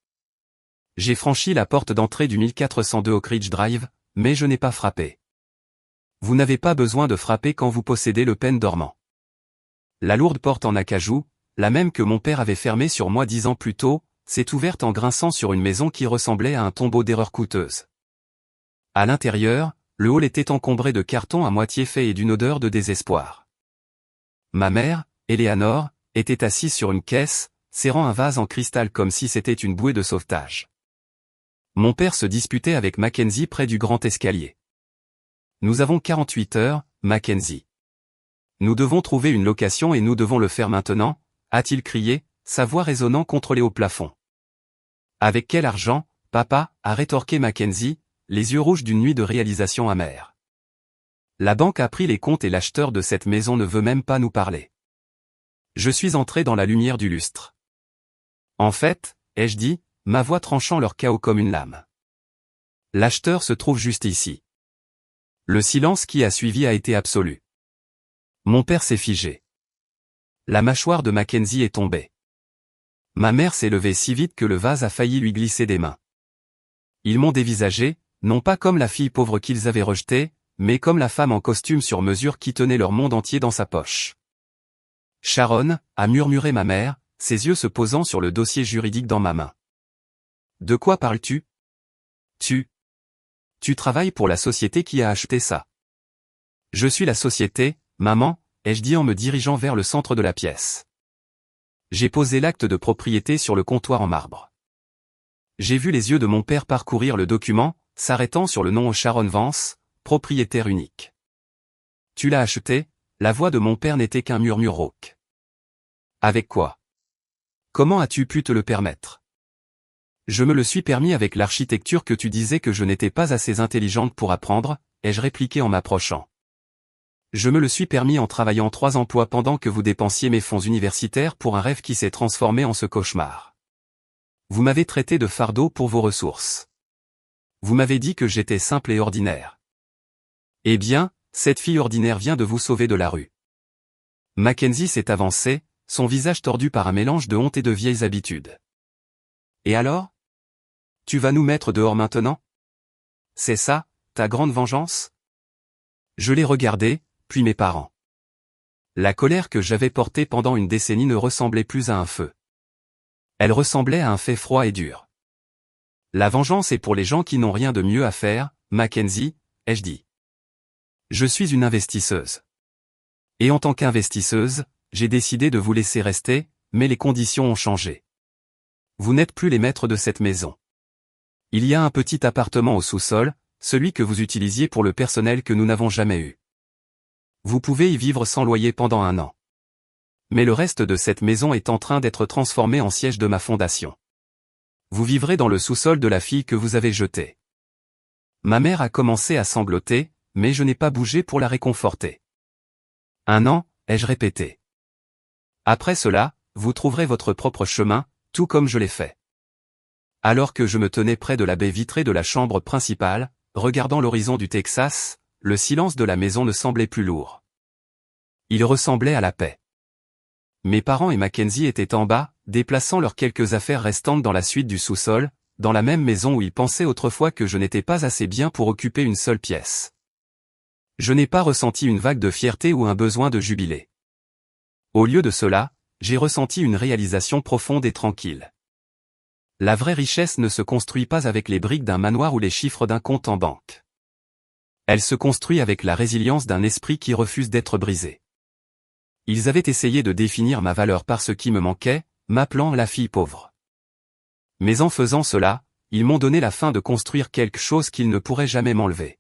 J'ai franchi la porte d'entrée du 1402 Oak Ridge Drive, mais je n'ai pas frappé. Vous n'avez pas besoin de frapper quand vous possédez le pen dormant. La lourde porte en acajou, la même que mon père avait fermée sur moi 10 ans plus tôt, s'est ouverte en grinçant sur une maison qui ressemblait à un tombeau d'erreurs coûteuses. À l'intérieur, le hall était encombré de cartons à moitié faits et d'une odeur de désespoir. Ma mère, Eleanor, était assise sur une caisse, serrant un vase en cristal comme si c'était une bouée de sauvetage. Mon père se disputait avec Mackenzie près du grand escalier. Nous avons 48 heures, Mackenzie. Nous devons trouver une location et nous devons le faire maintenant, a-t-il crié, sa voix résonnant contre les hauts plafonds. Avec quel argent, papa, a rétorqué Mackenzie, les yeux rouges d'une nuit de réalisation amère. La banque a pris les comptes et l'acheteur de cette maison ne veut même pas nous parler. Je suis entré dans la lumière du lustre. En fait, ai-je dit, ma voix tranchant leur chaos comme une lame. L'acheteur se trouve juste ici. Le silence qui a suivi a été absolu. Mon père s'est figé. La mâchoire de Mackenzie est tombée. Ma mère s'est levée si vite que le vase a failli lui glisser des mains. Ils m'ont dévisagé, non pas comme la fille pauvre qu'ils avaient rejetée, mais comme la femme en costume sur mesure qui tenait leur monde entier dans sa poche. Sharon, a murmuré ma mère, ses yeux se posant sur le dossier juridique dans ma main. De quoi parles-tu? Tu travailles pour la société qui a acheté ça. Je suis la société, maman, ai-je dit en me dirigeant vers le centre de la pièce. J'ai posé l'acte de propriété sur le comptoir en marbre. J'ai vu les yeux de mon père parcourir le document, s'arrêtant sur le nom Sharon Vance, propriétaire unique. Tu l'as acheté? La voix de mon père n'était qu'un murmure rauque. Avec quoi? Comment as-tu pu te le permettre? Je me le suis permis avec l'architecture que tu disais que je n'étais pas assez intelligente pour apprendre, ai-je répliqué en m'approchant. Je me le suis permis en travaillant 3 emplois pendant que vous dépensiez mes fonds universitaires pour un rêve qui s'est transformé en ce cauchemar. Vous m'avez traité de fardeau pour vos ressources. Vous m'avez dit que j'étais simple et ordinaire. Eh bien, cette fille ordinaire vient de vous sauver de la rue. Mackenzie s'est avancée, son visage tordu par un mélange de honte et de vieilles habitudes. Et alors? Tu vas nous mettre dehors maintenant? C'est ça, ta grande vengeance? Je l'ai regardé, puis mes parents. La colère que j'avais portée pendant une décennie ne ressemblait plus à un feu. Elle ressemblait à un fait froid et dur. La vengeance est pour les gens qui n'ont rien de mieux à faire, Mackenzie, ai-je dit. Je suis une investisseuse. Et en tant qu'investisseuse, j'ai décidé de vous laisser rester, mais les conditions ont changé. Vous n'êtes plus les maîtres de cette maison. Il y a un petit appartement au sous-sol, celui que vous utilisiez pour le personnel que nous n'avons jamais eu. Vous pouvez y vivre sans loyer pendant 1 an. Mais le reste de cette maison est en train d'être transformé en siège de ma fondation. Vous vivrez dans le sous-sol de la fille que vous avez jetée. Ma mère a commencé à sangloter, mais je n'ai pas bougé pour la réconforter. 1 an, ai-je répété. Après cela, vous trouverez votre propre chemin, tout comme je l'ai fait. Alors que je me tenais près de la baie vitrée de la chambre principale, regardant l'horizon du Texas, le silence de la maison ne semblait plus lourd. Il ressemblait à la paix. Mes parents et Mackenzie étaient en bas, déplaçant leurs quelques affaires restantes dans la suite du sous-sol, dans la même maison où ils pensaient autrefois que je n'étais pas assez bien pour occuper une seule pièce. Je n'ai pas ressenti une vague de fierté ou un besoin de jubilé. Au lieu de cela, j'ai ressenti une réalisation profonde et tranquille. La vraie richesse ne se construit pas avec les briques d'un manoir ou les chiffres d'un compte en banque. Elle se construit avec la résilience d'un esprit qui refuse d'être brisé. Ils avaient essayé de définir ma valeur par ce qui me manquait, m'appelant la fille pauvre. Mais en faisant cela, ils m'ont donné la fin de construire quelque chose qu'ils ne pourraient jamais m'enlever.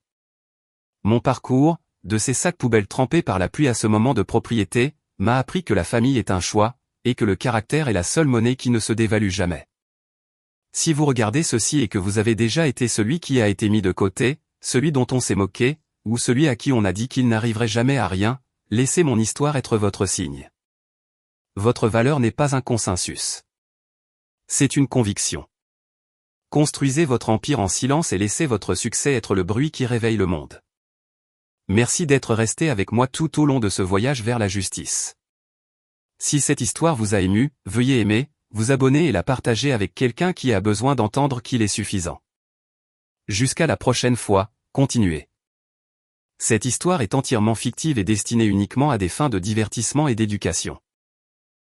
Mon parcours, de ces sacs poubelles trempés par la pluie à ce moment de propriété, m'a appris que la famille est un choix, et que le caractère est la seule monnaie qui ne se dévalue jamais. Si vous regardez ceci et que vous avez déjà été celui qui a été mis de côté, celui dont on s'est moqué, ou celui à qui on a dit qu'il n'arriverait jamais à rien, laissez mon histoire être votre signe. Votre valeur n'est pas un consensus. C'est une conviction. Construisez votre empire en silence et laissez votre succès être le bruit qui réveille le monde. Merci d'être resté avec moi tout au long de ce voyage vers la justice. Si cette histoire vous a ému, veuillez aimer, vous abonner et la partager avec quelqu'un qui a besoin d'entendre qu'il est suffisant. Jusqu'à la prochaine fois, continuez. Cette histoire est entièrement fictive et destinée uniquement à des fins de divertissement et d'éducation.